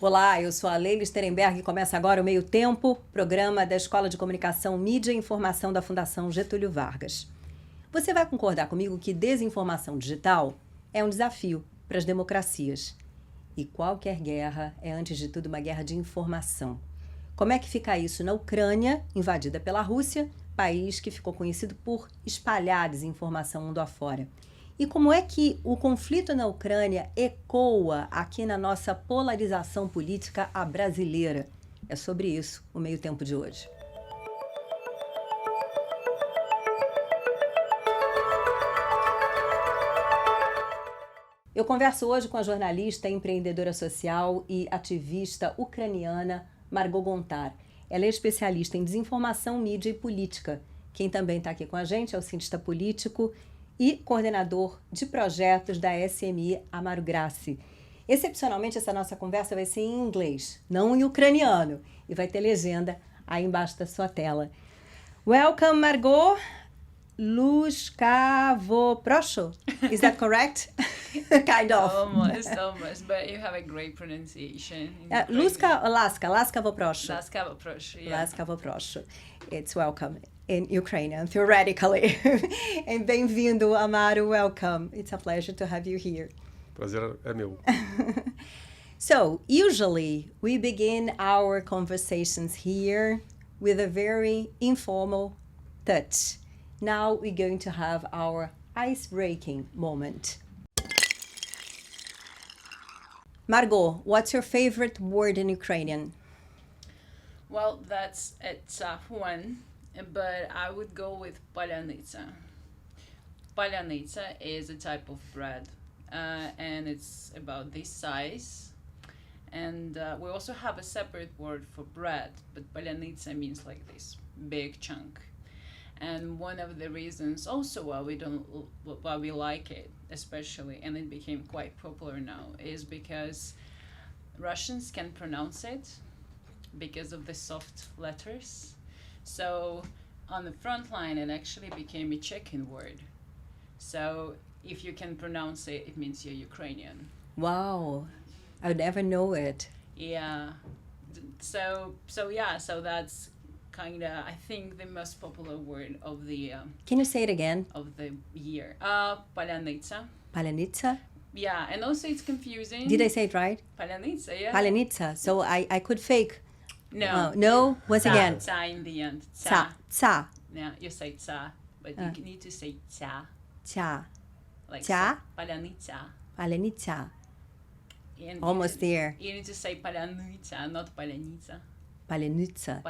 Olá, eu sou a Leila Sterenberg e começa agora o Meio Tempo, programa da Escola de Comunicação, Mídia e Informação da Fundação Getúlio Vargas. Você vai concordar comigo que desinformação digital é um desafio para as democracias. E qualquer guerra é, antes de tudo, uma guerra de informação. Como é que fica isso na Ucrânia, invadida pela Rússia, país que ficou conhecido por espalhar desinformação mundo afora? E como é que o conflito na Ucrânia ecoa aqui na nossa polarização política à brasileira? É sobre isso o Meio Tempo de hoje. Eu converso hoje com a jornalista, empreendedora social e ativista ucraniana Margo Gontar. Ela é especialista em desinformação, mídia e política. Quem também está aqui com a gente é o cientista político e coordenador de projetos da ECMI Amaro Grassi. Excepcionalmente, essa nossa conversa vai ser em inglês, não em ucraniano, e vai ter legenda aí embaixo da sua tela. Welcome, Margot. Luskavoprosho. Is that correct? Kind of. Almost, but you have a great pronunciation. Laskavoprosho. Laskavoprosho, yeah. Laskavoprosho. It's welcome in Ukrainian, theoretically. And bem-vindo, Amaro. Welcome. It's a pleasure to have you here. Prazer é meu. So, usually we begin our conversations here with a very informal touch. Now we're going to have our ice-breaking moment. Margot, what's your favorite word in Ukrainian? Well, that's a tough one, but I would go with palyanytsa. Palyanytsa is a type of bread, and it's about this size. And we also have a separate word for bread, but palyanytsa means like this big chunk. And one of the reasons also why we like it, especially, and it became quite popular now, is because Russians can pronounce it because of the soft letters. So on the front line, it actually became a chicken word. So if you can pronounce it, it means you're Ukrainian. Wow, I would never know it. Yeah. So that's kind of, I think, the most popular word of the Can you say it again? Of the year. Palyanytsa. Palyanytsa? Yeah, and also it's confusing. Did I say it right? Palyanytsa, yeah. Palyanytsa. So I could fake. No. No? Once again. Tsa in the end. Tsa. Tsa. Yeah, you say tsa, but you need to say tsa. Tsa. Like Tsa? Palyanytsa. Palyanytsa. And Almost there. You need to say palyanytsa, not palyanytsa. Palyanytsa.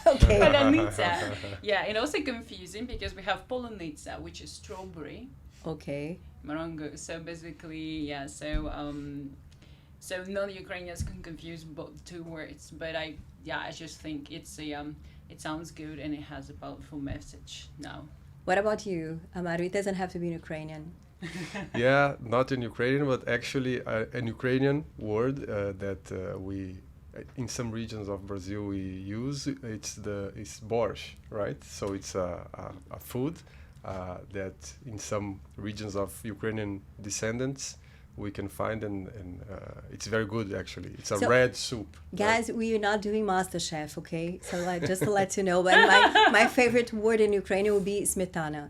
Okay. Palyanytsa. Yeah, and also confusing because we have polonitsa, which is strawberry. Okay. Morongo. So basically, yeah. So non-Ukrainians can confuse both two words, but I just think it sounds good and it has a powerful message now. What about you, Amaro? It doesn't have to be in Ukrainian. Yeah, not in Ukrainian, but actually an Ukrainian word that we, in some regions of Brazil, we use. It's borscht, right? So it's a food that in some regions of Ukrainian descendants we can find, and it's very good actually. It's a red soup. Guys, right? we are not doing MasterChef, okay? So just to let you know, but my favorite word in Ukrainian would be smetana.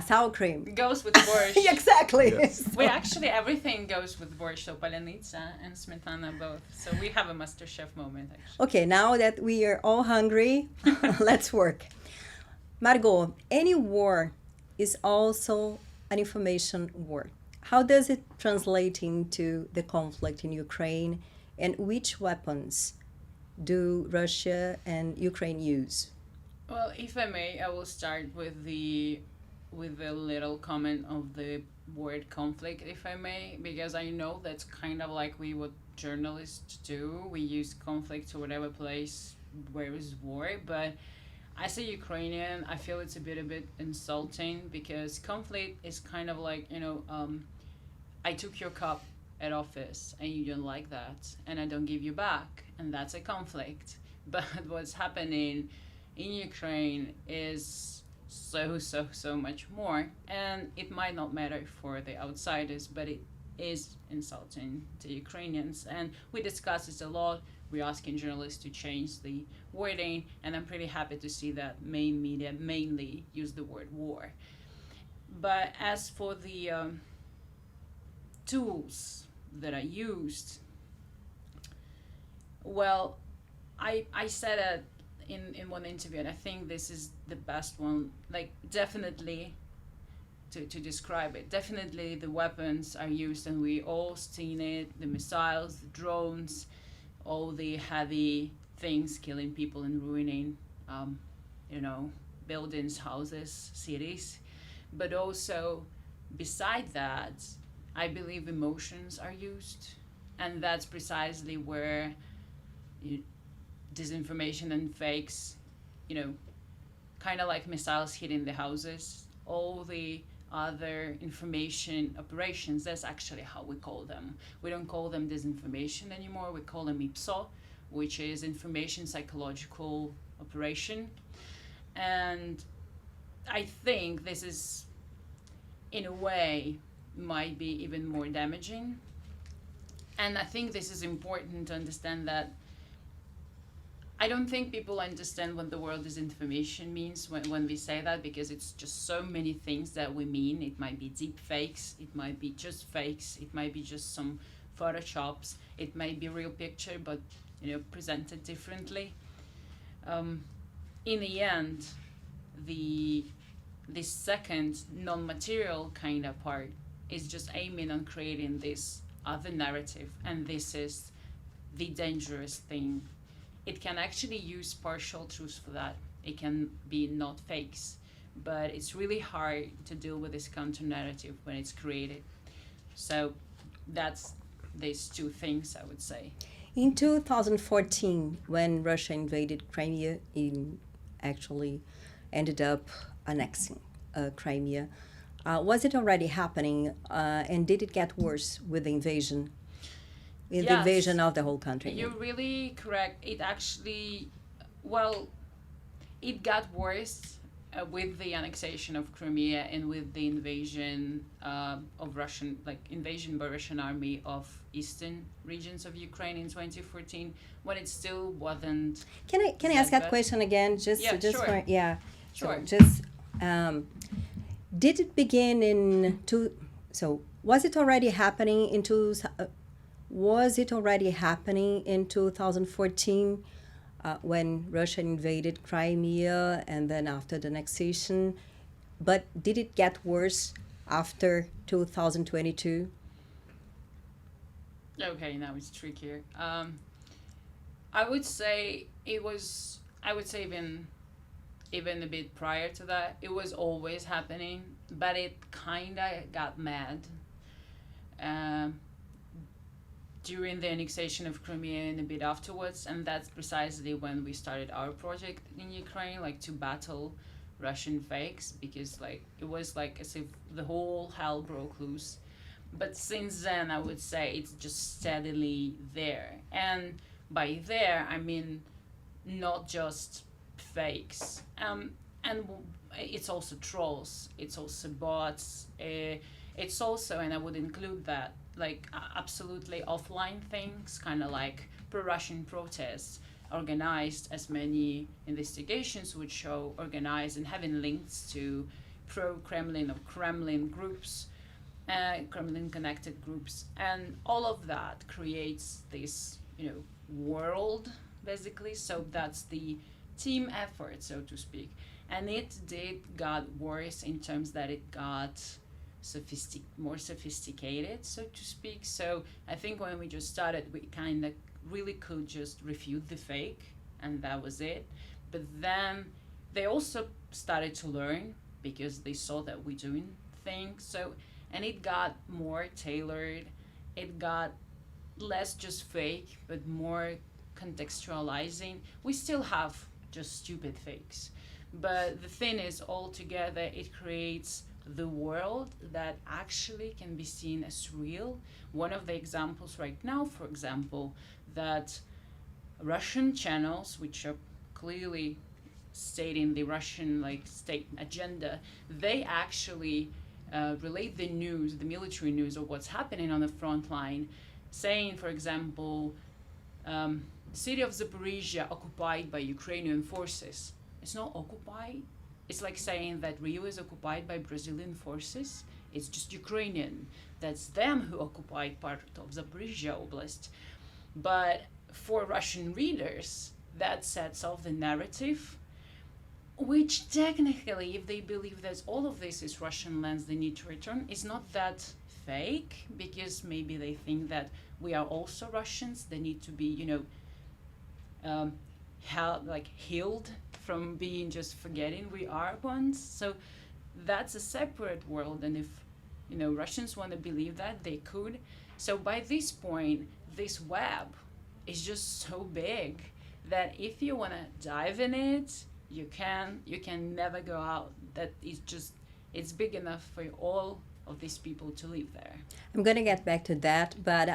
Sour cream. It goes with borscht. Exactly. Yes. We actually, everything goes with borscht, so palyanytsa and smetana both. So we have a MasterChef moment, actually. Okay, now that we are all hungry, let's work. Margot, any war is also an information war. How does it translate into the conflict in Ukraine, and which weapons do Russia and Ukraine use? Well, if I may, I will start with the little comment of the word conflict, if I may, because I know that's kind of like what journalists do. We use conflict to whatever place where is war, but as a Ukrainian, I feel it's a bit insulting because conflict is kind of like, I took your cup at office and you don't like that, and I don't give you back, and that's a conflict. But what's happening in Ukraine is so much more, and it might not matter for the outsiders, but is insulting to Ukrainians. And we discuss this a lot. We're asking journalists to change the wording, and I'm pretty happy to see that main media mainly use the word war. But as for the tools that are used, well, I said it in one interview, and I think this is the best one, like definitely to describe it. Definitely the weapons are used, and we all seen it, the missiles, the drones, all the heavy things killing people and ruining, buildings, houses, cities. But also, beside that, I believe emotions are used, and that's precisely where disinformation and fakes, kind of like missiles hitting the houses, all the other information operations, that's actually how we call them. We don't call them disinformation anymore, we call them IPSO, which is information psychological operation. And I think this is, in a way, might be even more damaging. And I think this is important to understand that I don't think people understand what the word disinformation means when we say that, because it's just so many things that we mean. It might be deep fakes, it might be just fakes, it might be just some photoshops, it might be a real picture but presented differently. In the end, the second non-material kind of part is just aiming on creating this other narrative, and this is the dangerous thing. It can actually use partial truths for that. It can be not fakes, but it's really hard to deal with this counter narrative when it's created. So that's these two things, I would say. In 2014, when Russia invaded Crimea, it actually ended up annexing Crimea. Was it already happening, and did it get worse with the invasion? The invasion of the whole country? You're really correct. It actually, it got worse with the annexation of Crimea and with the invasion invasion by Russian army of eastern regions of Ukraine in 2014, when it still wasn't. Can I ask that question again? Sure. So just did it begin in was it already happening in 2014 when Russia invaded Crimea and then after the annexation? But did it get worse after 2022? Okay, now it's trickier. I would say it was. I would say even a bit prior to that, it was always happening, but it kind of got mad during the annexation of Crimea and a bit afterwards, and that's precisely when we started our project in Ukraine, to battle Russian fakes, because it was as if the whole hell broke loose. But since then, I would say it's just steadily there, and by there I mean not just fakes, and it's also trolls, it's also bots, it's also, and I would include that, absolutely offline things, kind of like pro-Russian protests, organized, as many investigations would show, organized and having links to pro-Kremlin or Kremlin groups, Kremlin-connected groups, and all of that creates this, world, basically. So that's the team effort, so to speak, and it got worse in terms that it got more sophisticated, so to speak. So I think when we just started, we kind of really could just refute the fake, and that was it. But then they also started to learn, because they saw that we're doing things. And it got more tailored. It got less just fake, but more contextualizing. We still have just stupid fakes, but the thing is, altogether, it creates the world that actually can be seen as real. One of the examples right now, for example, that Russian channels, which are clearly stating the Russian state agenda, they actually relate the news, the military news, or what's happening on the front line, saying, for example, city of Zaporizhia occupied by Ukrainian forces. It's not occupied. It's like saying that Rio is occupied by Brazilian forces. It's just Ukrainian. That's them who occupied part of Zaporizhia Oblast. But for Russian readers, that sets off the narrative, which technically, if they believe that all of this is Russian lands they need to return, is not that fake, because maybe they think that we are also Russians. They need to be, healed from being just forgetting we are ones. So that's a separate world, and if Russians want to believe that, they could. So by this point, this web is just so big that if you want to dive in it, you can never go out. That is just, it's big enough for all of these people to live there. I'm going to get back to that, but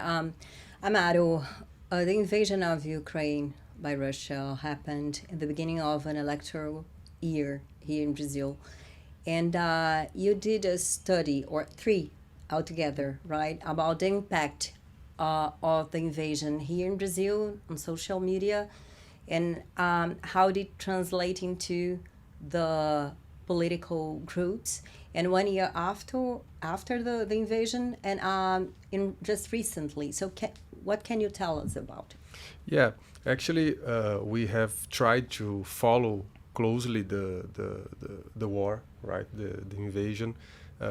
Amaro, the invasion of Ukraine by Russia happened in the beginning of an electoral year here in Brazil. And you did a study, or 3 altogether, right, about the impact of the invasion here in Brazil on social media, and how did it translate into the political groups. And 1 year after the invasion, and in just recently. So what can you tell us about it? Yeah, actually, we have tried to follow closely the war, right? The invasion.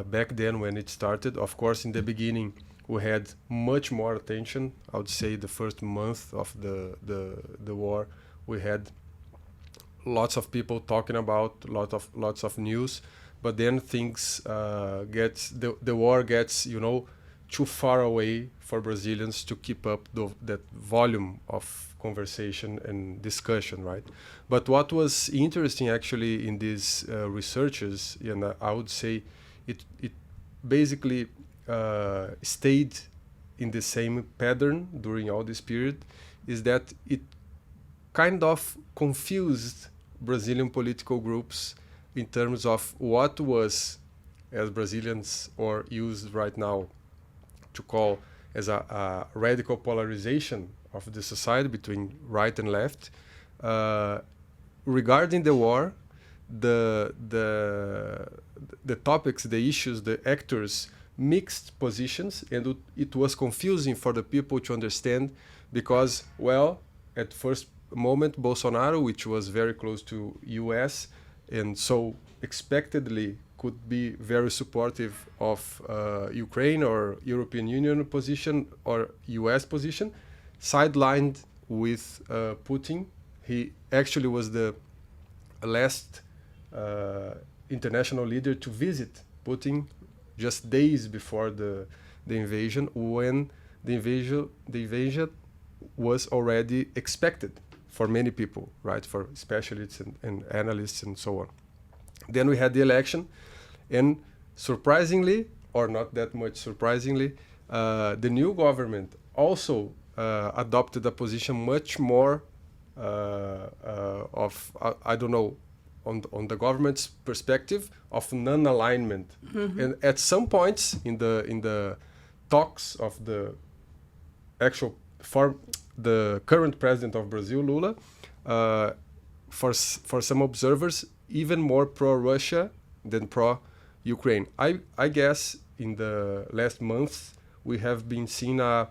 Back then, when it started, of course, in the beginning, we had much more attention. I would say the first month of the war, we had lots of people talking about lots of news. But then things the war gets too far away for Brazilians to keep up that volume of conversation and discussion, right? But what was interesting actually in these researches, and I would say it basically stayed in the same pattern during all this period, is that it kind of confused Brazilian political groups in terms of what was, as Brazilians or used right now to call as a radical polarization of the society between right and left. Regarding the war, the topics, the issues, the actors mixed positions, and it was confusing for the people to understand, because, well, at first moment, Bolsonaro, which was very close to US, and so expectedly could be very supportive of Ukraine or European Union position or US position, sidelined with Putin. He actually was the last international leader to visit Putin just days before the invasion, when the invasion was already expected for many people, right? For specialists and analysts and so on. Then we had the election, and surprisingly, or not that much surprisingly, the new government also adopted a position much more I don't know, on the government's perspective of non-alignment. Mm-hmm. And at some points in the talks of the actual the current president of Brazil, Lula, for some observers, even more pro-Russia than pro-Ukraine. I guess in the last months we have been seeing an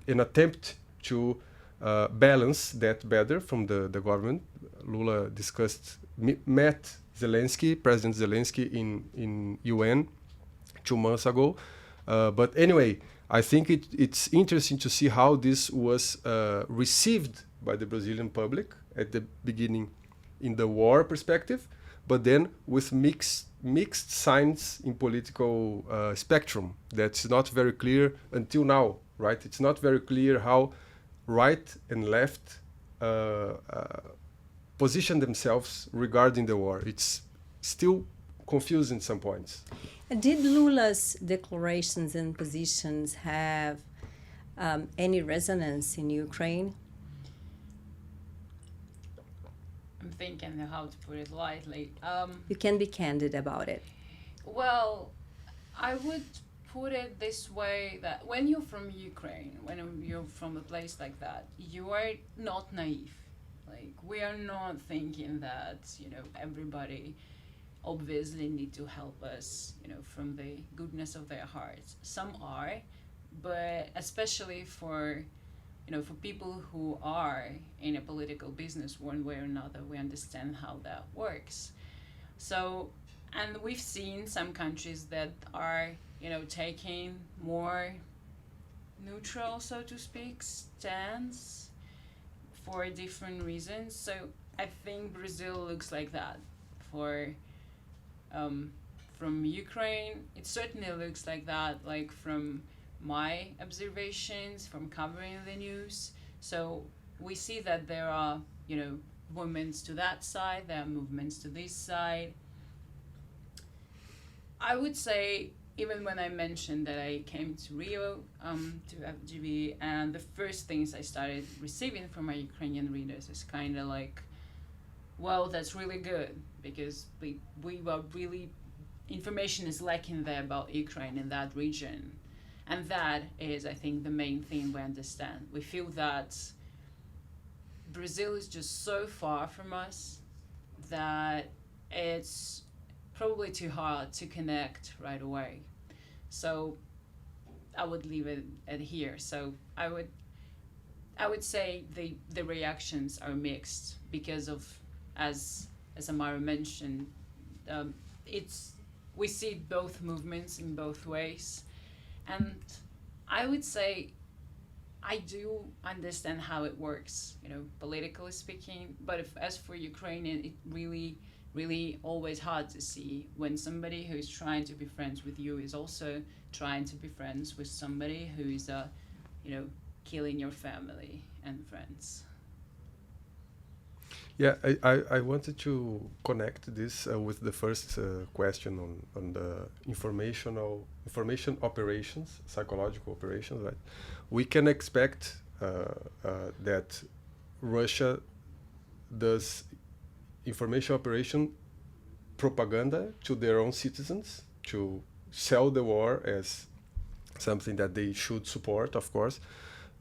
attempt to balance that better from the government. Lula met President Zelensky in UN 2 months ago. But anyway, I think it's interesting to see how this was received by the Brazilian public at the beginning in the war perspective, but then with mixed signs in political spectrum. That's not very clear until now, right? It's not very clear how right and left position themselves regarding the war. It's still confusing some points. Did Lula's declarations and positions have any resonance in Ukraine? I'm thinking how to put it lightly. You can be candid about it. Well, I would put it this way, that when you're from Ukraine, when you're from a place like that, you are not naive. Like, we are not thinking that, everybody obviously need to help us, from the goodness of their hearts. Some are, but especially for people who are in a political business one way or another, we understand how that works. So, and we've seen some countries that are, taking more neutral, so to speak, stance for different reasons. So I think Brazil looks like that. From Ukraine, it certainly looks like that, like from my observations, from covering the news. So we see that there are, movements to that side, there are movements to this side. I would say, even when I mentioned that I came to Rio, to FGV, and the first things I started receiving from my Ukrainian readers is kind of like, well, that's really good, because we were really, information is lacking there about Ukraine in that region. And that is, I think, the main thing we understand. We feel that Brazil is just so far from us that it's probably too hard to connect right away. So I would leave it at here. So I would say the reactions are mixed because of, as Amaro mentioned, we see both movements in both ways. And I would say I do understand how it works, politically speaking. But as for Ukrainian, it really, really always hard to see when somebody who is trying to be friends with you is also trying to be friends with somebody who is, killing your family and friends. Yeah, I wanted to connect this with the first question on the information operations, psychological operations. Right? We can expect that Russia does information operation propaganda to their own citizens, to sell the war as something that they should support, of course.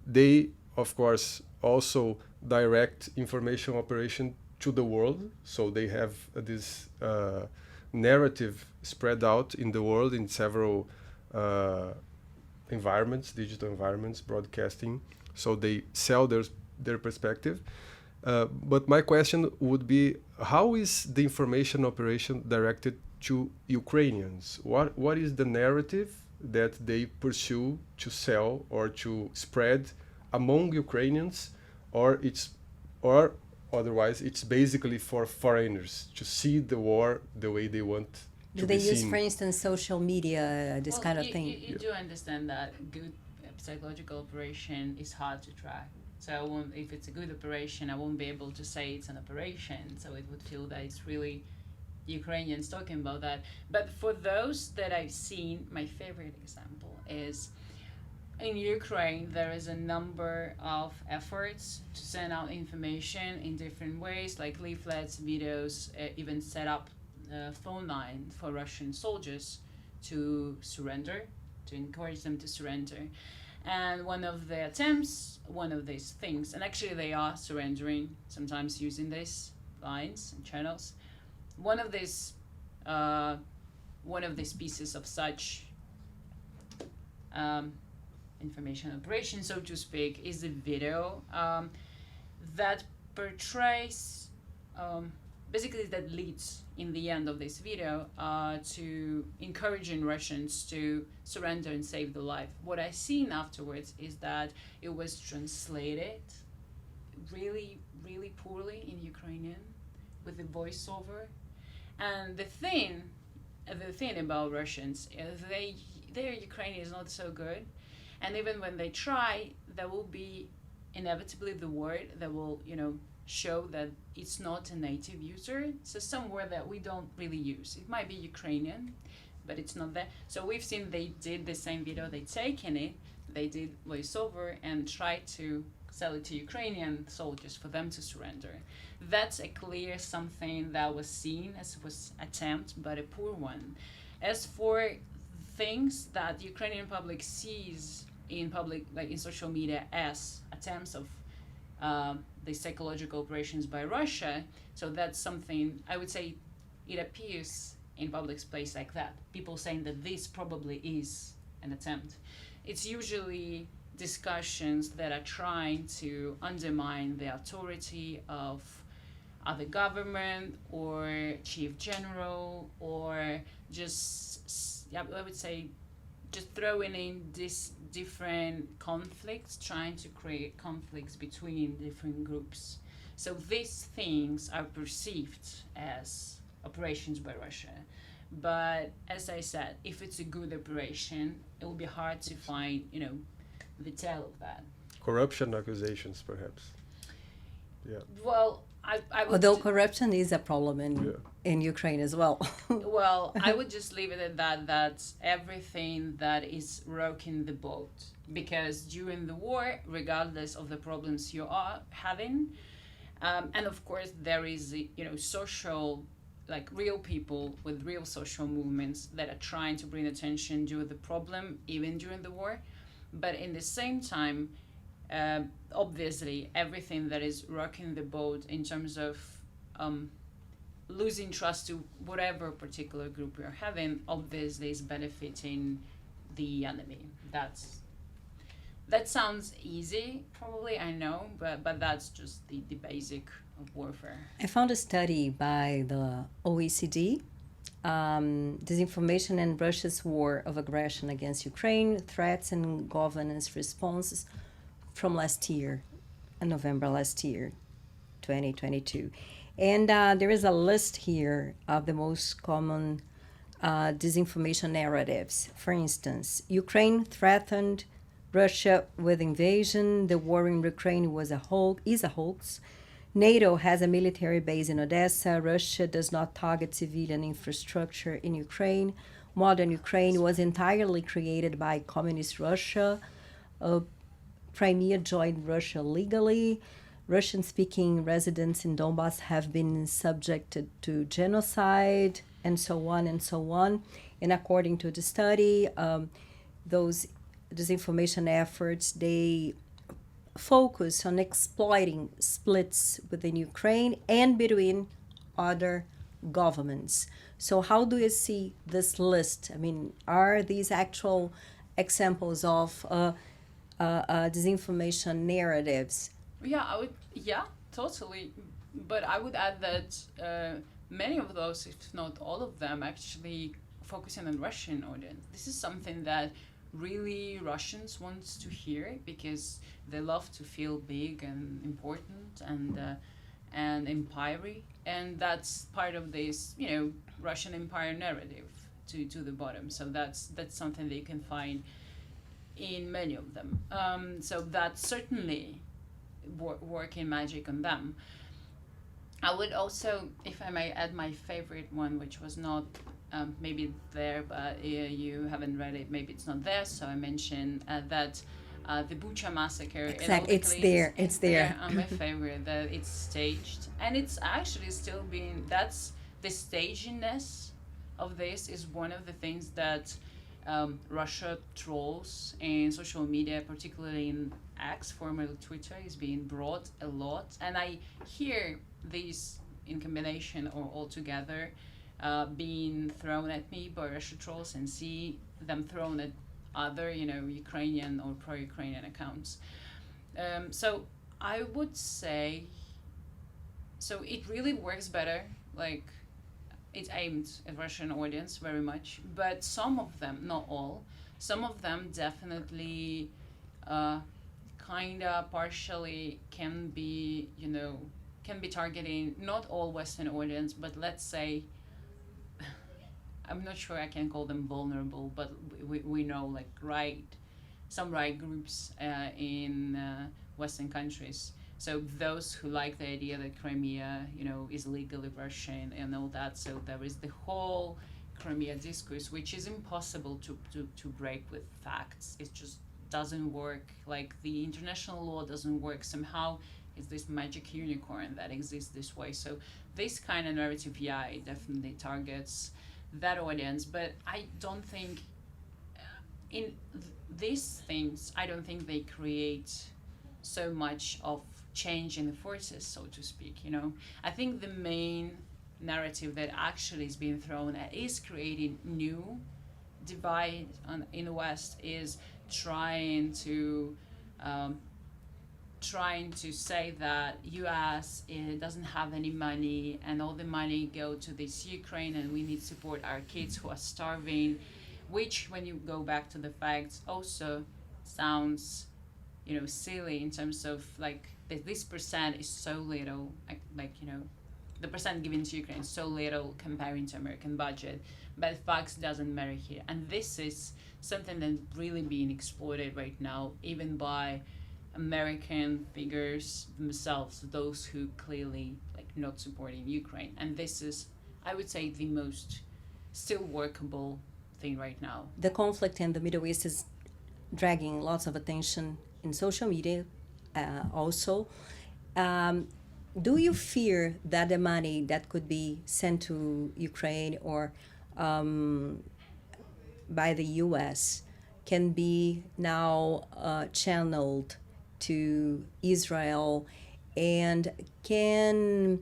They, of course, also direct information operation to the world, so they have this narrative spread out in the world in several environments, digital environments, broadcasting, so they sell their perspective. But my question would be, how is the information operation directed to Ukrainians? What is the narrative that they pursue to sell or to spread among Ukrainians, or otherwise it's basically for foreigners to see the war the way they want to Do they be use, seen? for instance, social media, this kind of thing? You do understand that good psychological operation is hard to track. So if it's a good operation, I won't be able to say it's an operation. So it would feel that it's really Ukrainians talking about that. But for those that I've seen, my favorite example is in Ukraine, there is a number of efforts to send out information in different ways, like leaflets, videos, even set up a phone line for Russian soldiers to surrender, to encourage them to surrender. And one of the attempts, one of these things, and actually they are surrendering, sometimes using these lines and channels. One of these pieces of such information operation, so to speak, is a video that portrays, basically that leads in the end of this video to encouraging Russians to surrender and save the life. What I seen afterwards is that it was translated really, really poorly in Ukrainian with the voiceover. And the thing about Russians is their Ukrainian is not so good. And even when they try, there will be inevitably the word that will, show that it's not a native user. So some word that we don't really use. It might be Ukrainian, but it's not there. So we've seen they did the same video, they taken it, they did voiceover and tried to sell it to Ukrainian soldiers for them to surrender. That's a clear something that was seen as was attempt, but a poor one. As for things that the Ukrainian public sees in public, like in social media, as attempts of the psychological operations by Russia, so that's something I would say it appears in public space like that. People saying that this probably is an attempt. It's usually discussions that are trying to undermine the authority of other government or chief general, or just, I would say, just throwing in these different conflicts, trying to create conflicts between different groups. So these things are perceived as operations by Russia. But as I said, if it's a good operation, it will be hard to find, the tail of that. Corruption accusations, perhaps. Yeah. Well, I would Although corruption is a problem in Ukraine as well. Well, I would just leave it at that. That's everything that is rocking the boat. Because during the war, regardless of the problems you are having, and of course there is, social, like real people with real social movements that are trying to bring attention to the problem even during the war. But in the same time, obviously, everything that is rocking the boat in terms of losing trust to whatever particular group we are having, obviously is benefiting the enemy. That sounds easy, probably, I know, but that's just the basic of warfare. I found a study by the OECD, Disinformation and Russia's War of Aggression Against Ukraine, Threats and Governance Responses, from last year, November last year, 2022. And there is a list here of the most common disinformation narratives. For instance, Ukraine threatened Russia with invasion, the war in Ukraine is a hoax, NATO has a military base in Odessa, Russia does not target civilian infrastructure in Ukraine, modern Ukraine was entirely created by communist Russia, Crimea joined Russia legally, Russian-speaking residents in Donbass have been subjected to genocide, and so on and so on. And according to the study, those disinformation efforts, they focus on exploiting splits within Ukraine and between other governments. So how do you see this list? I mean, are these actual examples of disinformation narratives? Yeah, totally. But I would add that many of those, if not all of them, actually focusing on Russian audience. This is something that really Russians want to hear because they love to feel big and important and empire-y, and that's part of this, Russian empire narrative to the bottom. So that's something that you can find in many of them. So that's certainly working magic on them. I would also, if I may add my favorite one, which was not maybe there, but you haven't read it, maybe it's not there, so I mentioned that the Bucha massacre. Exactly, it's there. My favorite, that it's staged, and it's actually still being, that's the staginess of this is one of the things that Russia trolls in social media, particularly in X, formerly Twitter, is being brought a lot, and I hear these in combination or all together being thrown at me by Russia trolls, and see them thrown at other, Ukrainian or pro-Ukrainian accounts. So I would say, so it really works better, like it's aimed at Russian audience very much, but some of them, not all, some of them definitely kind of partially can be targeting not all Western audience, but let's say, I'm not sure I can call them vulnerable, but we know like some right groups in Western countries. So those who like the idea that Crimea, is legally Russian and all that. So there is the whole Crimea discourse, which is impossible to break with facts. It just doesn't work. Like the international law doesn't work. Somehow it's this magic unicorn that exists this way. So this kind of narrative, it definitely targets that audience. But I don't think these things, I don't think they create so much of change in the forces, so to speak. I think the main narrative that actually is being thrown at is creating new divide in the West, is trying to say that US doesn't have any money and all the money go to this Ukraine and we need to support our kids who are starving, which when you go back to the facts also sounds silly in terms of like this percent is so little, the percent given to Ukraine is so little comparing to American budget, but facts doesn't matter here. And this is something that's really being exploited right now, even by American figures themselves, those who clearly not supporting Ukraine. And this is, I would say, the most still workable thing right now. The conflict in the Middle East is dragging lots of attention in social media also. Do you fear that the money that could be sent to Ukraine or by the US can be now channeled to Israel and can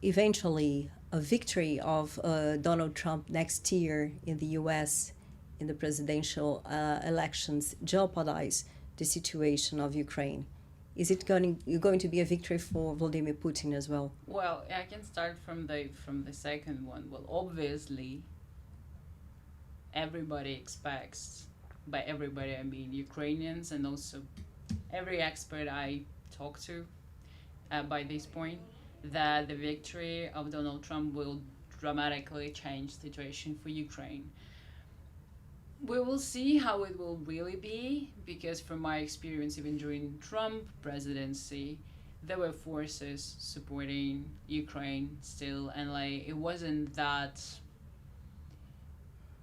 eventually a victory of Donald Trump next year in the US in the presidential elections jeopardize the situation of Ukraine? Is it going to be a victory for Vladimir Putin as well? Well, I can start from the second one. Well, obviously, everybody expects, by everybody I mean Ukrainians and also every expert I talk to by this point, that the victory of Donald Trump will dramatically change the situation for Ukraine. We will see how it will really be, because from my experience, even during Trump presidency, there were forces supporting Ukraine still, and it wasn't that.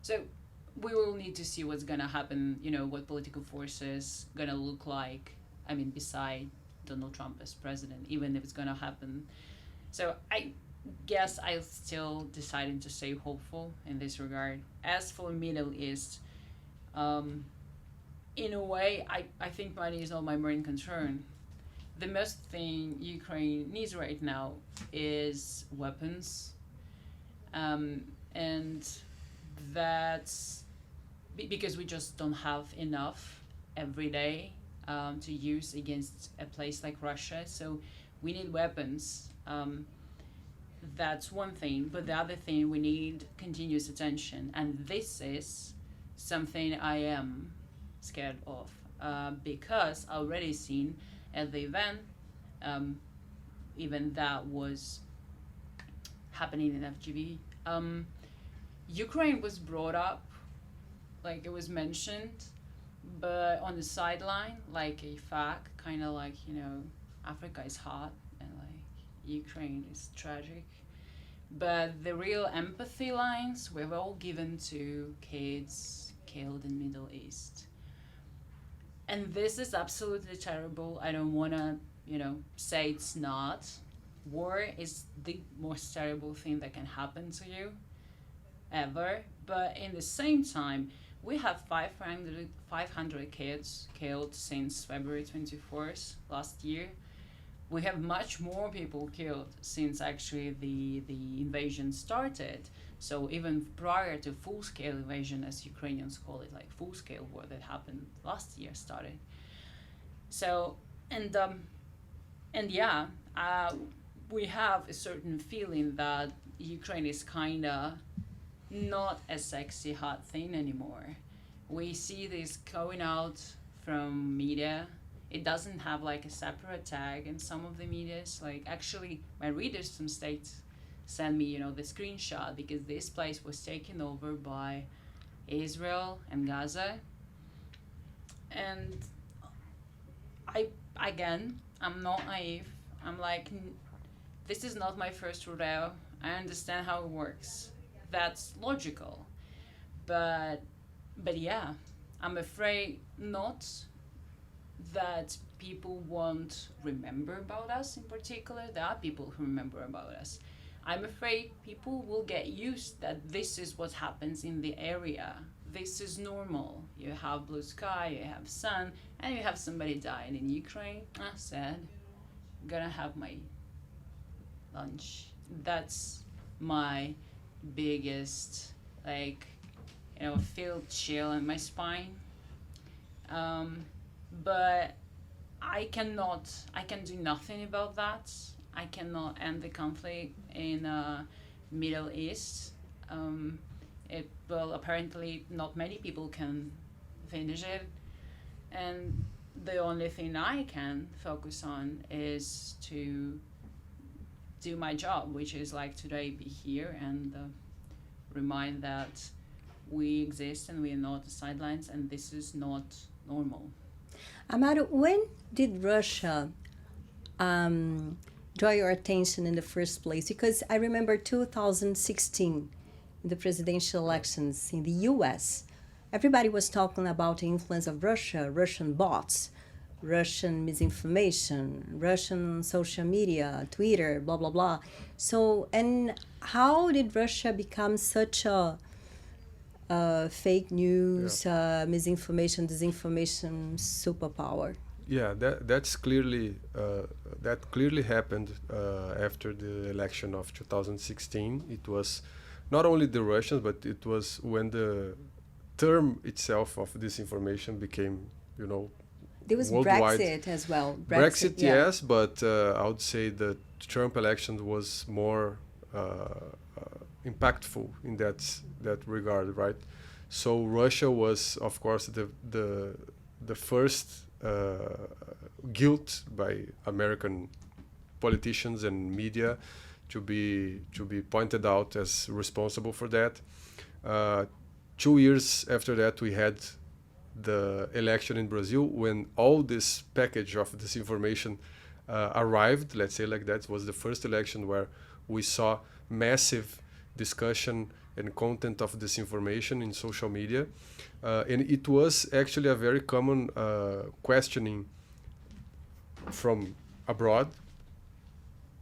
So we will need to see what's gonna happen. What political forces gonna look like. I mean, beside Donald Trump as president, even if it's gonna happen. So I guess I'll still deciding to stay hopeful in this regard. As for Middle East, in a way, I think money is not my main concern. The most thing Ukraine needs right now is weapons, and that's because we just don't have enough every day to use against a place like Russia. So we need weapons. That's one thing, but the other thing, we need continuous attention, and this is something I am scared of, because I already seen at the event, even that was happening in FGV, Ukraine was brought up, it was mentioned, but on the sideline, like a fact, kind of Africa is hot and Ukraine is tragic. But the real empathy lines were all given to kids killed in Middle East. And this is absolutely terrible. I don't want to, say it's not. War is the most terrible thing that can happen to you ever. But in the same time, we have 500 kids killed since February 24th last year. We have much more people killed since actually the invasion started. So even prior to full-scale invasion, as Ukrainians call it, full-scale war that happened last year started. So, we have a certain feeling that Ukraine is kind of not a sexy, hot thing anymore. We see this going out from media. It doesn't have a separate tag in some of the medias. Actually, my readers from States send me, the screenshot, because this place was taken over by Israel and Gaza. And I'm not naive. I'm this is not my first rodeo. I understand how it works. That's logical. But yeah, I'm afraid not that people won't remember about us in particular. There are people who remember about us. I'm afraid people will get used that this is what happens in the area. This is normal. You have blue sky, you have sun, and you have somebody dying in Ukraine. Sad. Gonna have my lunch. That's my biggest, feel chill in my spine. But I can do nothing about that. I cannot end the conflict in Middle East. Apparently not many people can finish it. And the only thing I can focus on is to do my job, which is like today be here and remind that we exist and we are not the sidelines and this is not normal. Amaro, when did Russia draw your attention in the first place? Because I remember 2016, the presidential elections in the US, everybody was talking about the influence of Russia, Russian bots, Russian misinformation, Russian social media, Twitter, blah, blah, blah. So, and how did Russia become such a fake news, misinformation, disinformation superpower? Yeah, that clearly happened after the election of 2016. It was not only the Russians, but it was when the term itself of disinformation became, there was worldwide. Brexit as well. Brexit, yes, but I would say the Trump election was more impactful in that regard, right? So Russia was, of course, the first guilt by American politicians and media to be pointed out as responsible for that. 2 years after that, we had the election in Brazil when all this package of disinformation arrived, let's say like that. It was the first election where we saw massive discussion and content of disinformation in social media. And it was actually a very common questioning from abroad,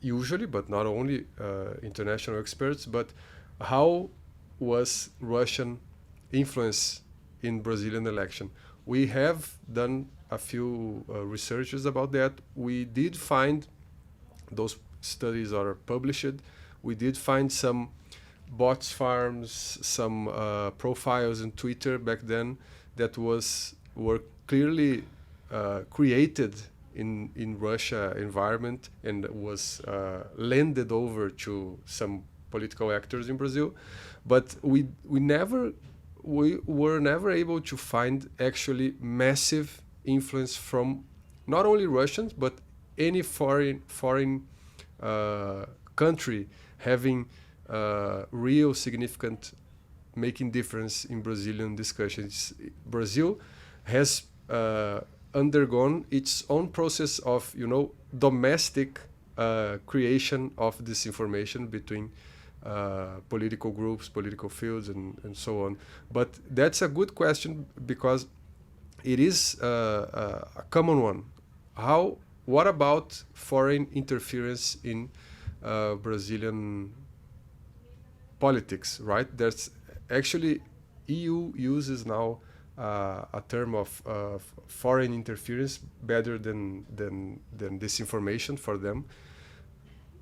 usually, but not only international experts, but how was Russian influence in Brazilian election? We have done a few researches about that. We did find, those studies are published, we did find some bots farms, some profiles in Twitter back then that were clearly created in Russia environment and was lended over to some political actors in Brazil, but we were never able to find actually massive influence from not only Russians but any foreign country having real significant making difference in Brazilian discussions. Brazil has undergone its own process of domestic creation of disinformation between political groups, political fields, and so on. But that's a good question because it is a common one. What about foreign interference in Brazilian politics, right? There's actually EU uses now a term of foreign interference better than disinformation for them,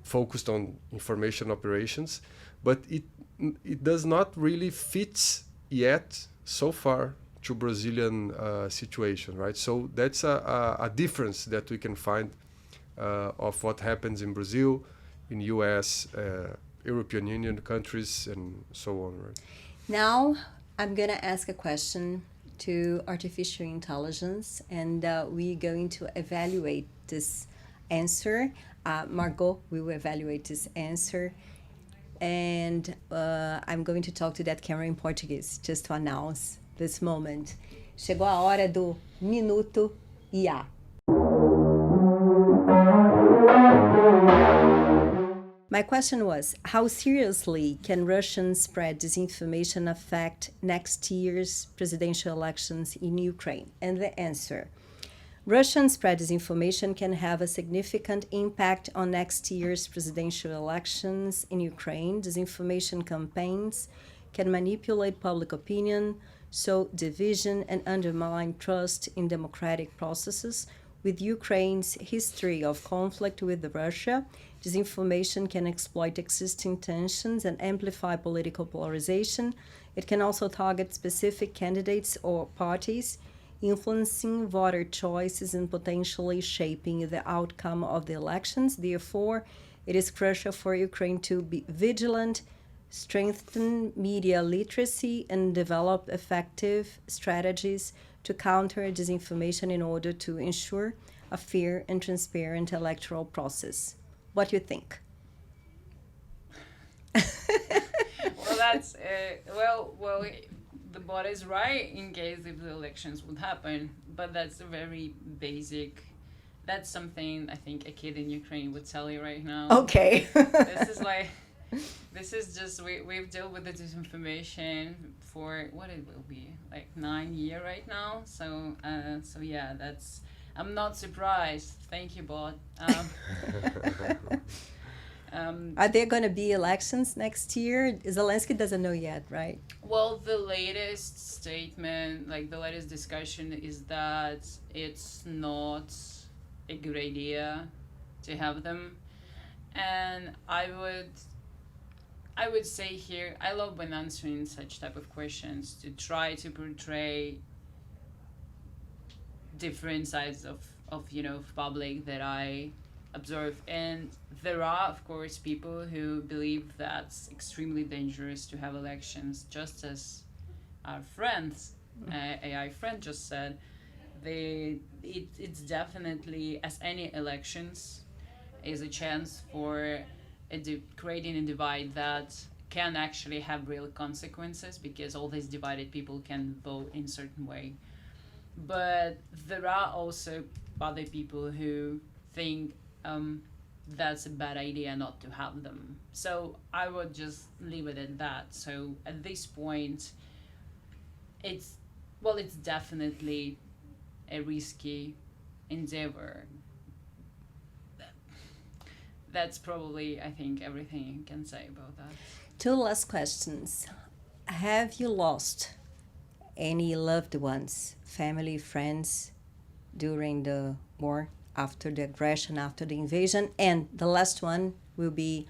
focused on information operations, but it does not really fit yet so far to Brazilian situation, right? So that's a difference that we can find of what happens in Brazil, in US, European Union countries, and so on, right? Now I'm going to ask a question to artificial intelligence, and we're going to evaluate this answer. Margo will evaluate this answer, and I'm going to talk to that camera in Portuguese, just to announce this moment. Chegou a hora do Minuto IA. My question was, how seriously can Russian spread disinformation affect next year's presidential elections in Ukraine? And the answer, Russian spread disinformation can have a significant impact on next year's presidential elections in Ukraine. Disinformation campaigns can manipulate public opinion, sow division, and undermine trust in democratic processes. With Ukraine's history of conflict with Russia, disinformation can exploit existing tensions and amplify political polarization. It can also target specific candidates or parties, influencing voter choices and potentially shaping the outcome of the elections. Therefore, it is crucial for Ukraine to be vigilant, strengthen media literacy, and develop effective strategies to counter disinformation in order to ensure a fair and transparent electoral process. What do you think? Well, that's the bot is right in case if the elections would happen, but that's a very basic. That's something I think a kid in Ukraine would tell you right now. Okay. This is just we've dealt with the disinformation for what it will be like 9 years right now. So yeah, that's. I'm not surprised. Thank you, bot. Are there going to be elections next year? Zelensky doesn't know yet, right? Well, the latest statement, like the latest discussion, is that it's not a good idea to have them, and I would say here, I love when answering such type of questions to try to portray different sides of public that I observe. And there are, of course, people who believe that's extremely dangerous to have elections, just as our friends, AI friend just said. It's definitely, as any elections, is a chance for creating a divide that can actually have real consequences, because all these divided people can vote in a certain way. But there are also other people who think that's a bad idea not to have them. So I would just leave it at that. So at this point, it's definitely a risky endeavor. That's probably, I think, everything you can say about that. 2 last questions. Have you lost any loved ones, family, friends, during the war, after the aggression, after the invasion? And the last one will be,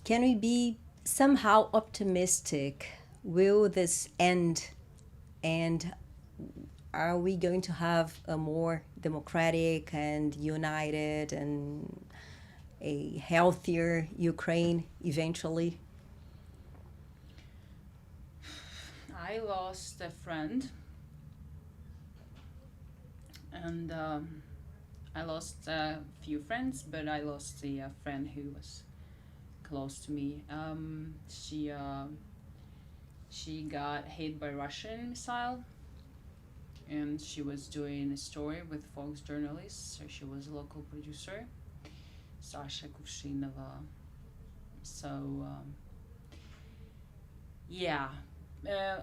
can we be somehow optimistic? Will this end? And are we going to have a more democratic and united and a healthier Ukraine eventually? I lost a friend, and I lost a few friends, but I lost a friend who was close to me. She got hit by Russian missile, and she was doing a story with Fox journalists, so she was a local producer, Sasha Kuvshinova. So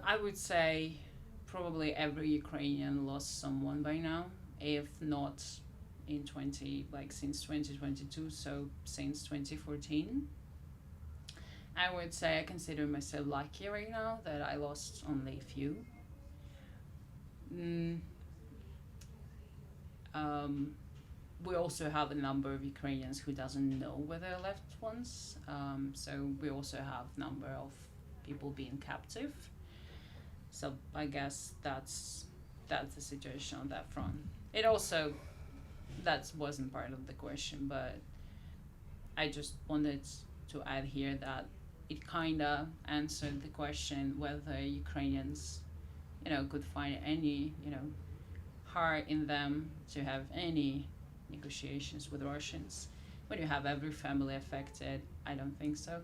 I would say probably every Ukrainian lost someone by now, if not since 2022, so since 2014. I would say I consider myself lucky right now that I lost only a few. We also have a number of Ukrainians who doesn't know where their loved ones. So we also have number of people being captive. So I guess that's the situation on that front. It also, that wasn't part of the question, but I just wanted to add here that it kind of answered the question whether Ukrainians, could find any, heart in them to have any negotiations with Russians. When you have every family affected, I don't think so,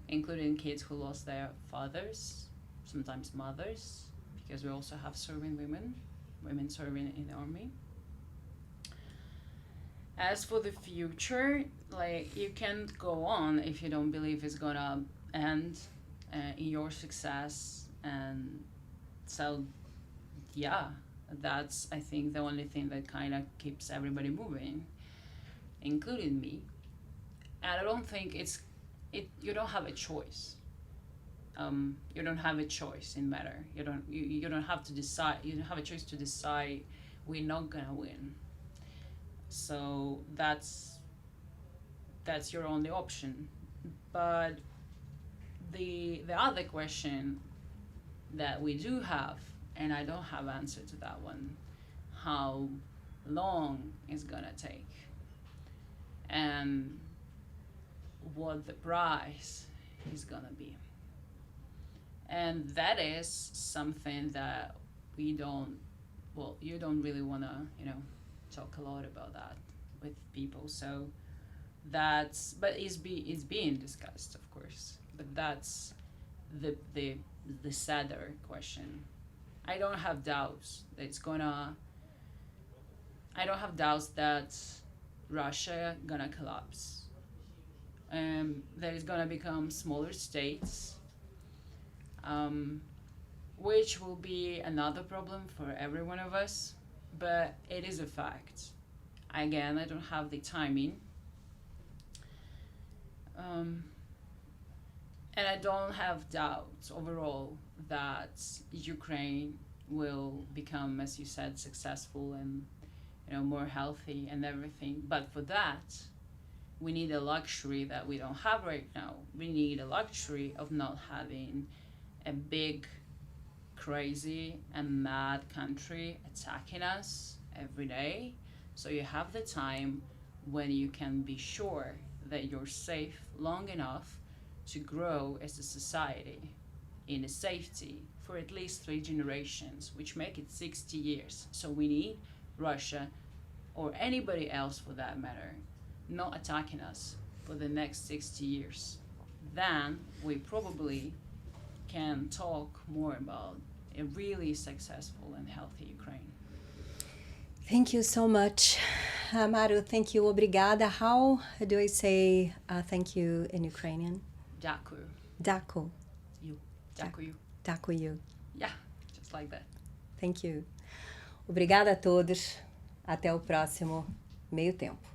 including kids who lost their fathers, sometimes mothers, because we also have serving women serving in the army. As for the future, you can't go on if you don't believe it's gonna end in your success. And so, that's, I think, the only thing that kind of keeps everybody moving, including me. And I don't think you don't have a choice. You don't have a choice in matter. You don't have to decide. You don't have a choice to decide we're not gonna win. So that's your only option. But the other question that we do have, and I don't have answer to that one, how long it's gonna take, and what the price is gonna be. And that is something that you don't really wanna, talk a lot about that with people. So but it's being discussed, of course. But that's the sadder question. I don't have doubts that Russia gonna collapse. There is gonna become smaller states, which will be another problem for every one of us, but it is a fact. Again, I don't have the timing. And I don't have doubts overall that Ukraine will become, as you said, successful and more healthy and everything. But for that, we need a luxury that we don't have right now. We need a luxury of not having a big, crazy and mad country attacking us every day. So you have the time when you can be sure that you're safe long enough to grow as a society in a safety for at least 3 generations, which make it 60 years. So we need Russia, or anybody else for that matter, not attacking us for the next 60 years. Then we probably can talk more about a really successful and healthy Ukraine. Thank you so much, Amaro. Thank you. Obrigada. How do I say thank you in Ukrainian? Дякую. Дякую. You. Дякую. Дякую. Yeah, just like that. Thank you. Obrigada a todos. Até o próximo Meio Tempo.